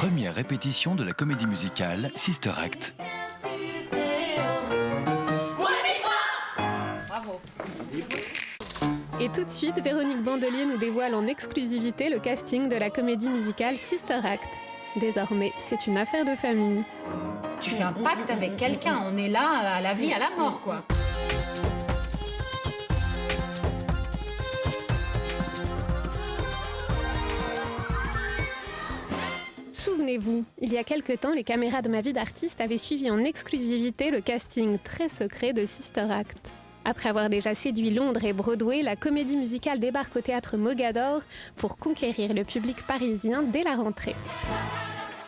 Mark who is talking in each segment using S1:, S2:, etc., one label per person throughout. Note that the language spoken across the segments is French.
S1: première répétition de la comédie musicale Sister Act.
S2: Bravo.
S3: Et tout de suite, Véronique Bandelier nous dévoile en exclusivité le casting de la comédie musicale Sister Act. Désormais, c'est une affaire de famille.
S2: Tu fais un pacte avec quelqu'un, on est là à la vie, à la mort, quoi.
S3: Souvenez-vous, il y a quelque temps, les caméras de Ma vie d'artiste avaient suivi en exclusivité le casting très secret de Sister Act. Après avoir déjà séduit Londres et Broadway, la comédie musicale débarque au théâtre Mogador pour conquérir le public parisien dès la rentrée.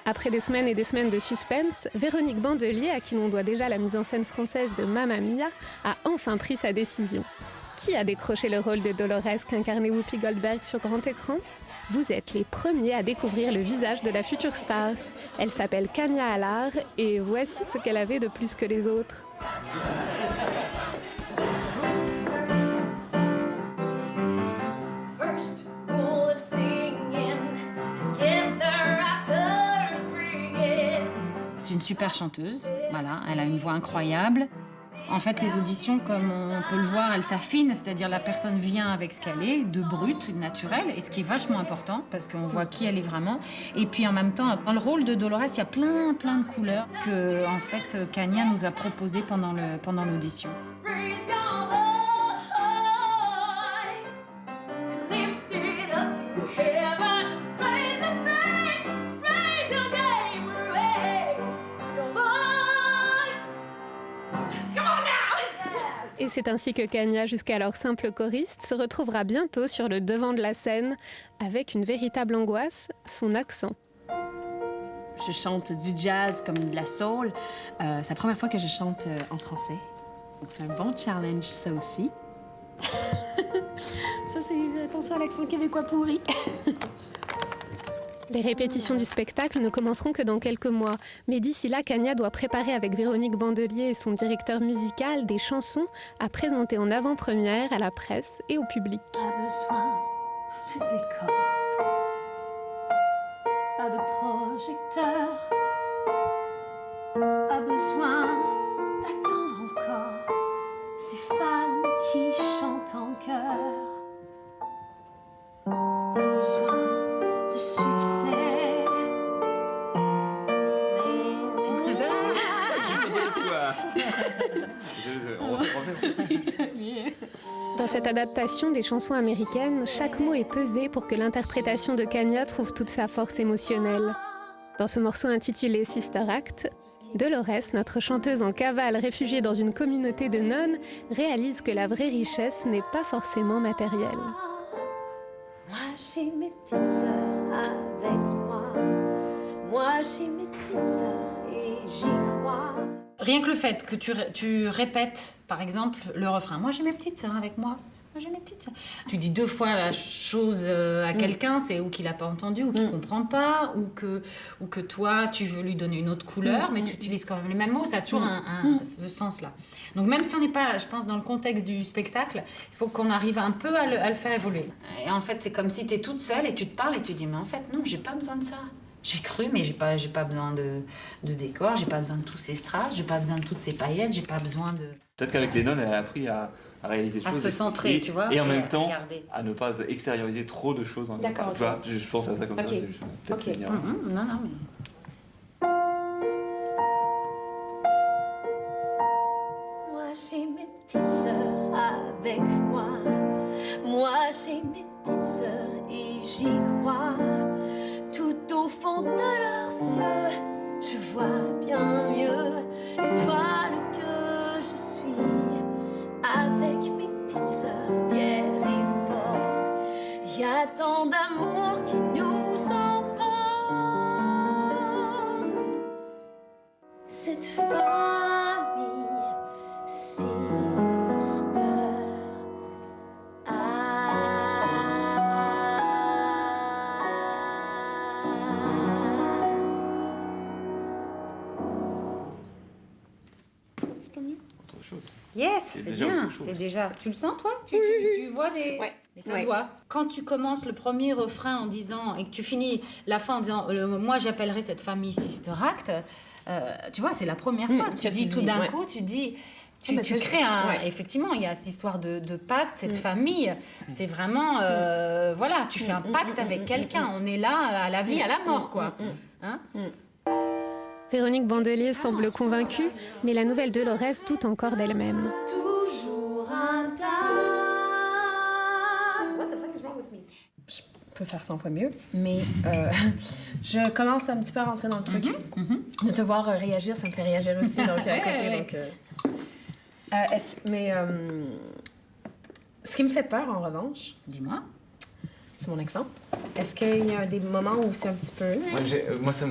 S3: Après des semaines et des semaines de suspense, Véronique Bandelier, à qui l'on doit déjà la mise en scène française de Mamma Mia, a enfin pris sa décision. Qui a décroché le rôle de Dolores qu'incarnait Whoopi Goldberg sur grand écran ? Vous êtes les premiers à découvrir le visage de la future star. Elle s'appelle Kanya Allar et voici ce qu'elle avait de plus que les autres.
S2: C'est une super chanteuse, voilà, elle a une voix incroyable. En fait, les auditions, comme on peut le voir, elles s'affinent, c'est-à-dire la personne vient avec ce qu'elle est, de brut, naturel, et ce qui est vachement important, parce qu'on voit qui elle est vraiment. Et puis en même temps, dans le rôle de Dolores, il y a plein de couleurs que, en fait, Kanya nous a proposées pendant l'audition.
S3: Et c'est ainsi que Kanya, jusqu'alors simple choriste, se retrouvera bientôt sur le devant de la scène avec une véritable angoisse, son accent.
S4: Je chante du jazz comme de la soul. C'est la première fois que je chante en français. Donc c'est un bon challenge, ça aussi. Ça, c'est attention à l'accent québécois pourri.
S3: Les répétitions du spectacle ne commenceront que dans quelques mois. Mais d'ici là, Kanya doit préparer avec Véronique Bandelier et son directeur musical des chansons à présenter en avant-première à la presse et au public.
S4: Pas besoin de décor, pas de projecteur, pas besoin d'attendre encore ces fans qui chantent en chœur. Pas besoin de succès.
S3: Dans cette adaptation des chansons américaines, chaque mot est pesé pour que l'interprétation de Kanya trouve toute sa force émotionnelle. Dans ce morceau intitulé Sister Act, Dolores, notre chanteuse en cavale réfugiée dans une communauté de nonnes, réalise que la vraie richesse n'est pas forcément matérielle.
S5: Moi j'ai mes petites sœurs avec moi. Moi j'ai mes petites sœurs et j'y crois.
S2: Rien que le fait que tu répètes, par exemple, le refrain. Moi, j'ai mes petites sœurs avec moi. Moi, j'ai mes petites sœurs. Tu dis deux fois la chose à quelqu'un, c'est ou qu'il n'a pas entendu, ou qu'il ne comprend pas, ou que toi, tu veux lui donner une autre couleur, mais tu utilises quand même les mêmes mots. Ça a toujours ce sens-là. Donc, même si on n'est pas, je pense, dans le contexte du spectacle, il faut qu'on arrive un peu à le faire évoluer. Et en fait, c'est comme si tu es toute seule et tu te parles et tu dis, mais en fait, non, j'ai pas besoin de ça. J'ai cru, mais j'ai pas besoin de décor, j'ai pas besoin de tous ces strass, j'ai pas besoin de toutes ces paillettes, j'ai pas besoin de...
S6: Peut-être qu'avec les nonnes, elle a appris à réaliser des
S2: à
S6: choses.
S2: se centrer,
S6: et,
S2: tu vois.
S6: Et en même temps,
S2: regarder.
S6: à ne pas extérioriser trop de choses.
S4: D'accord,
S6: tu vois, je pense à ça comme ça.
S4: Okay.
S6: Peut-être c'est bien.
S2: Non, mais...
S5: Moi j'ai mes petites sœurs avec moi. Moi j'ai mes petites sœurs et j'y crois. Tout au fond de leurs yeux, je vois bien mieux l'étoile que je suis. Avec mes petites sœurs fières et fortes, il y a tant d'amour qui nous emporte. Cette famille, sister
S6: Autre chose.
S2: Yes,
S6: C'est
S2: c'est
S6: déjà
S2: bien,
S6: autre chose.
S2: c'est déjà... Tu le sens, toi tu vois des...
S4: Ouais.
S2: Mais ça se voit. Quand tu commences le premier refrain en disant, et que tu finis la fin en disant moi j'appellerai cette famille Sister Act, tu vois, c'est la première fois que tu dis tout d'un coup, tu dis. Tu crées effectivement, il y a cette histoire de pacte, cette famille. C'est vraiment, voilà, tu fais un pacte avec quelqu'un. On est là à la vie, à la mort, quoi. Hein?
S3: Véronique Bandelier semble convaincue, mais la nouvelle Dolores doute encore d'elle-même.
S5: Toujours intact. What the fuck is wrong with me?
S4: Je peux faire 100 fois mieux, mais je commence un petit peu à rentrer dans le truc. De te voir réagir, ça me fait réagir aussi, donc à côté. Donc, mais ce qui me fait peur, en revanche,
S2: Dis-moi.
S4: c'est mon accent. Est-ce qu'il y a des moments où c'est un petit peu...
S6: Moi, ça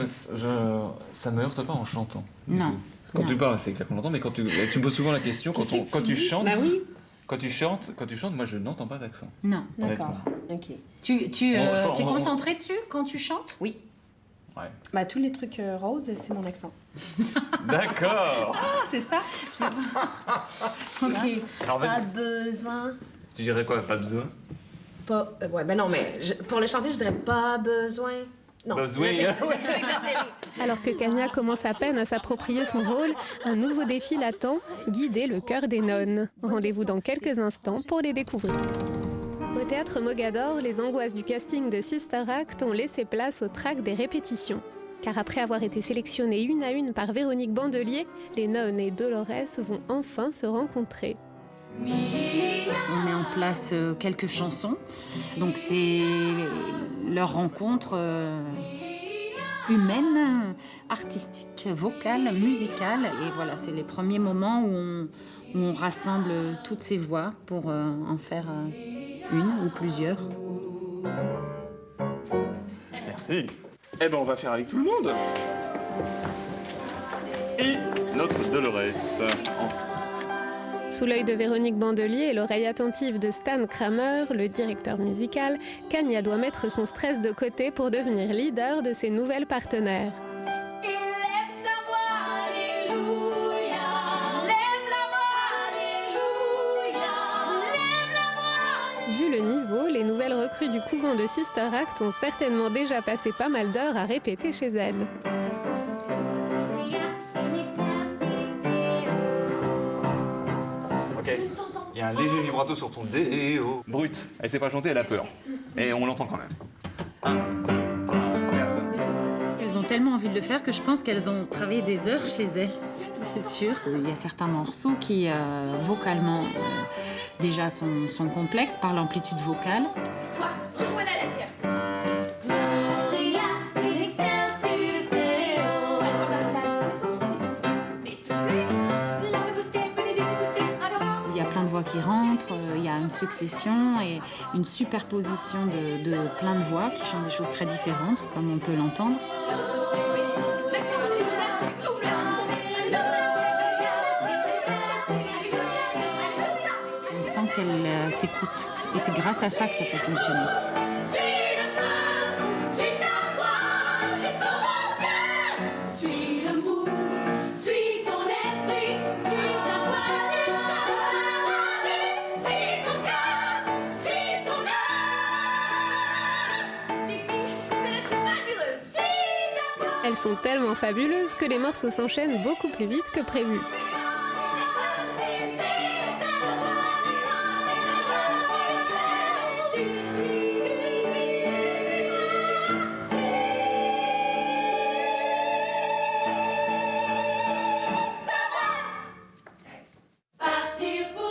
S6: me heurte pas en chantant.
S2: Non.
S6: Quand tu parles, c'est clair qu'on l'entend, mais quand tu me poses souvent la question, quand tu chantes...
S4: Bah oui.
S6: Quand tu chantes, moi, je n'entends pas d'accent.
S2: Non.
S4: D'accord. OK.
S2: Tu es concentré dessus quand tu chantes?
S4: Oui.
S6: Ouais.
S4: Bah, tous les trucs roses, c'est mon accent.
S6: D'accord.
S2: Ah, c'est ça? Ok.
S6: Alors,
S4: Pas besoin.
S6: tu dirais quoi? Pas besoin?
S4: Pas... ouais, ben non, mais pour le chanter, je dirais pas besoin. Non,
S6: Besoin.
S4: j'ai exagéré.
S3: Alors que Kania commence à peine à s'approprier son rôle, un nouveau défi l'attend, guider le chœur des nonnes. Rendez-vous dans quelques instants pour les découvrir. Au théâtre Mogador, les angoisses du casting de Sister Act ont laissé place au trac des répétitions. Car après avoir été sélectionnées une à une par Véronique Bandelier, les nonnes et Dolores vont enfin se rencontrer.
S2: On met en place quelques chansons. Donc c'est leur rencontre humaine, artistique, vocale, musicale. Et voilà, c'est les premiers moments où on rassemble toutes ces voix pour en faire une ou plusieurs.
S7: Merci. Eh ben, on va faire avec tout le monde. Et notre Dolores en titre.
S3: Sous l'œil de Véronique Bandelier et l'oreille attentive de Stan Kramer, le directeur musical, Kania doit mettre son stress de côté pour devenir leader de ses nouvelles partenaires.
S5: Lève ta voix, alléluia. Lève la voix, alléluia. Lève la voix.
S3: Vu le niveau, les nouvelles recrues du couvent de Sister Act ont certainement déjà passé pas mal d'heures à répéter chez elles.
S7: Ok. Il y a un léger vibrato sur ton déo.
S6: Brut. Elle sait pas chanter, elle a peur. Et on l'entend quand même. 1, 2, 3, 4.
S2: Elles ont tellement envie de le faire que je pense qu'elles ont travaillé des heures chez elles, c'est sûr. Il y a certains morceaux qui, vocalement, déjà sont complexes par l'amplitude vocale.
S5: Toi, rejoins la tierce. Gloria in excelsis Deo. À toi ma place. Mais soufflez. La bousquet, bénédice bousquet. Alors.
S2: Il y a plein de voix qui rentrent, il y a une succession et une superposition de plein de voix qui chantent des choses très différentes, comme on peut l'entendre. On sent qu'elle s'écoute et c'est grâce à ça que ça peut fonctionner.
S5: Suis le feu, suis ta voix jusqu'au bon Dieu. Suis le mou, suis ton esprit, suis ta voix jusqu'au paradis. Suis ton cœur, suis ton âme. Les filles, vous allez être fabuleuses. Suis ta voix.
S3: Elles sont tellement fabuleuses que les morceaux s'enchaînent beaucoup plus vite que prévu.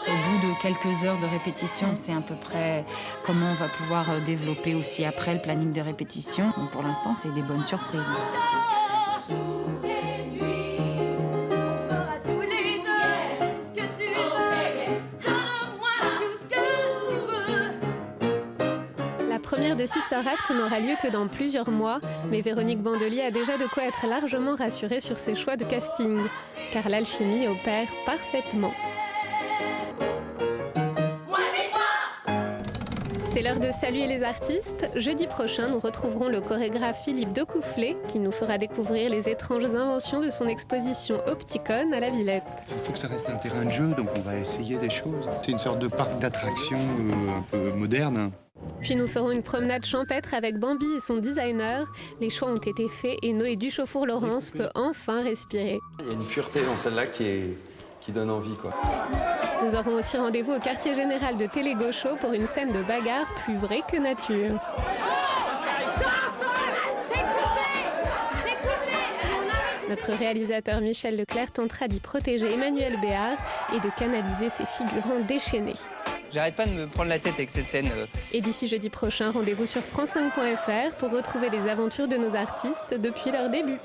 S2: Au bout de quelques heures de répétition, on sait à peu près comment on va pouvoir développer aussi après le planning de répétition. Donc pour l'instant, c'est des bonnes surprises.
S3: La première de Sister Act n'aura lieu que dans plusieurs mois, mais Véronique Bandelier a déjà de quoi être largement rassurée sur ses choix de casting, car l'alchimie opère parfaitement. C'est C'est l'heure de saluer les artistes. Jeudi prochain, nous retrouverons le chorégraphe Philippe Decoufflet qui nous fera découvrir les étranges inventions de son exposition Opticon à la Villette.
S8: Il faut que ça reste un terrain de jeu, donc on va essayer des choses. C'est une sorte de parc d'attractions un peu moderne.
S3: Puis nous ferons une promenade champêtre avec Bambi et son designer. Les choix ont été faits et Noé Duchaufour-Laurence peut enfin respirer.
S9: Il y a une pureté dans celle-là qui donne envie, quoi.
S3: Nous aurons aussi rendez-vous au quartier général de Télé-Gaucho pour une scène de bagarre plus vraie que nature. Notre réalisateur Michel Leclerc tentera d'y protéger Emmanuel Béard et de canaliser ses figurants déchaînés.
S10: J'arrête pas de me prendre la tête avec cette scène.
S3: Et d'ici jeudi prochain, rendez-vous sur France5.fr pour retrouver les aventures de nos artistes depuis leur début.